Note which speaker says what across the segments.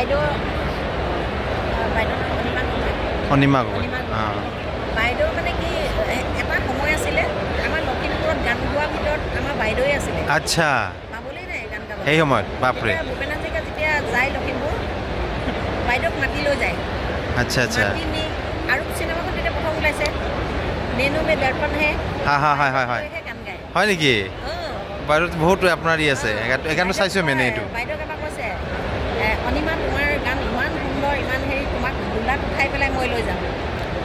Speaker 1: বাইদেউ
Speaker 2: অনিমা গগৈ
Speaker 1: বাইদেউ মানে কি এটা সময় আছিলে আমাৰ লখিমপুৰত গান গোৱাৰ ভিতৰত আমাৰ বাইদেউৱে আছিলে
Speaker 2: আচ্ছা
Speaker 1: পাবলৈ নাই গান গাব
Speaker 2: সেই সময়ত বাপৰে
Speaker 1: ভূপেন হাজৰিকা যেতিয়া যায় লখিমপুৰ বাইদেউক মাতি লৈ যায়
Speaker 2: আচ্ছা আচ্ছা
Speaker 1: মাতি নি আৰু চিনেমাখন তেতিয়া প্ৰথম ওলাইছে নেনু মে দৰ্পণ হে
Speaker 2: হয়
Speaker 1: গান গায়
Speaker 2: হয় নেকি বাইদেউ বহুত আপোনাৰ ই আছে এখানে চাইছোঁ মানে এইটো
Speaker 1: বাইদেউক এবাৰ কৈছে অনিমা তোমাৰ গান ইমান সুন্দৰ ইমান হেৰি তোমাক গোলাত উঠাই পেলাই মই লৈ যাম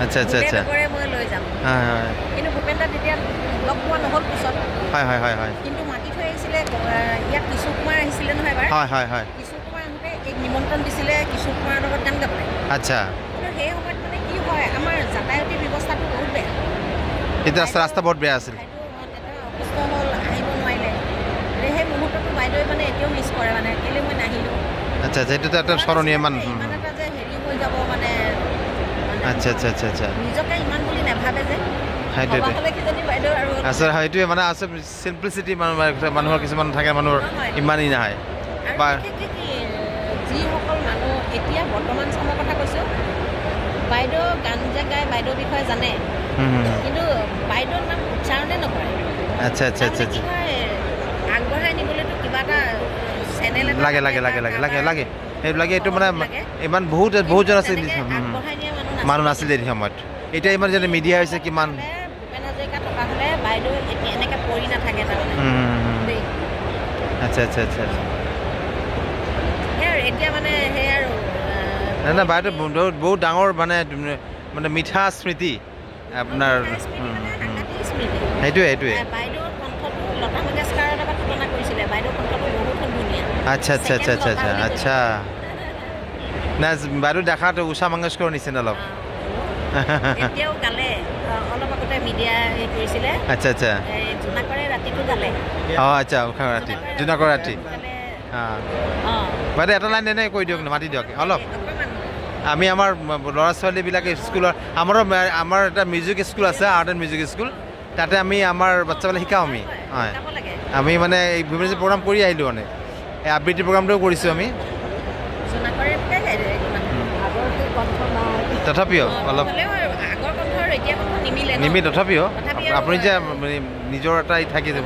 Speaker 2: আচ্ছা আচ্ছা আচ্ছা
Speaker 1: মই লৈ যাম
Speaker 2: হয়
Speaker 1: কিন্তু ভূপেন দা তেতিয়া লগ পোৱা নহ'ল পিছত
Speaker 2: হয়
Speaker 1: কিন্তু মাতি থৈ আহিছিলে ইয়াত কিশোৰ কুমাৰ আহিছিলে নহয় এবাৰ
Speaker 2: হয়
Speaker 1: কিশোৰ কুমাৰ আহোঁতে এক নিমন্ত্ৰণ দিছিলে কিশোৰ কুমাৰৰ লগত গান গাবলৈ
Speaker 2: আচ্ছা
Speaker 1: কিন্তু সেই সময়ত মানে কি হয় আমাৰ যাতায়তী ব্যৱস্থাটো বহুত বেয়া
Speaker 2: এতিয়া ৰাস্তা বহুত বেয়া আছিল
Speaker 1: অসুস্থ হ'ল আহিব নোৱাৰিলে সেই মুহূৰ্তটো বাইদেৱে মানে এতিয়াও মিছ কৰে মানে কেলৈ মই নাহিলোঁ
Speaker 2: আচ্ছা এইটোতো এটা স্মৰণীয় ইমান
Speaker 1: এটা যে হেৰি হৈ যাব মানে
Speaker 2: আচ্ছা
Speaker 1: নিজকে ইমান বুলি নাভাবে যে
Speaker 2: আচ্ছা সেইটোৱে মানে আছে চিম্পলিচিটি মানুহৰ কিছুমান থাকে মানুহৰ ইমানেই নাহে বা
Speaker 1: যিসকল মানুহ এতিয়া বৰ্তমান চামৰ কথা কৈছোঁ বাইদেউ গান যে গায় বাইদেউৰ বিষয়ে জানে কিন্তু বাইদেউৰ নাম উচ্চাৰণে নকৰে
Speaker 2: আচ্ছা
Speaker 1: কি হয় আগবঢ়াই নিবলৈতো কিবা এটা চেনেল
Speaker 2: লাগে সেইবিলাকে এইটো মানে ইমান বহুতজন আছে মানুহ নাছিলে এই সময়ত এতিয়া ইমান যদি মিডিয়া হৈছে কিমান
Speaker 1: ভূপেন হাজৰিকা থকা হ'লে বাইদেউ এতিয়া এনেকৈ পৰি নাথাকে তাৰমানে
Speaker 2: আচ্ছা
Speaker 1: এতিয়া মানে সেই আৰু
Speaker 2: নাই বাইদেউ বহুত ডাঙৰ মানে মিঠা স্মৃতি আপোনাৰ সেইটোৱে
Speaker 1: বাইদেউৰ কণ্ঠটো লতা মংগেশকাৰৰ লগত তুলনা কৰিছিলে বাইদেউৰ কণ্ঠটো বহুত ধুনীয়া
Speaker 2: আচ্ছা নাই বাইদেউ দেখাটো উষা মংগেশকাৰৰ নিচিনা অলপ
Speaker 1: এতিয়াও গালে অলপ আগতে মিডিয়া হেৰি কৰিছিলে
Speaker 2: আচ্ছা
Speaker 1: জোনাকৰে ৰাতিটো গালে
Speaker 2: আচ্ছা জোনাকৰ ৰাতি বাইদেউ এটা লাইন এনে কৈ দিয়ক মাতি দিয়ক অলপ আমি আমাৰ ল'ৰা ছোৱালীবিলাকে স্কুলৰ আমাৰ এটা মিউজিক স্কুল আছে আৰ্ট এণ্ড মিউজিক স্কুল তাতে আমি আমাৰ বাচ্চাবিলাক শিকাওঁ আমি মানে এই ভূপেন প্ৰগ্ৰাম কৰি আহিলোঁ মানে এই আবৃত্তি প্ৰগ্ৰামটোও কৰিছোঁ আমি তথাপিও অলপ তথাপিও আপুনি যে নিজৰ এটা থাকি যাব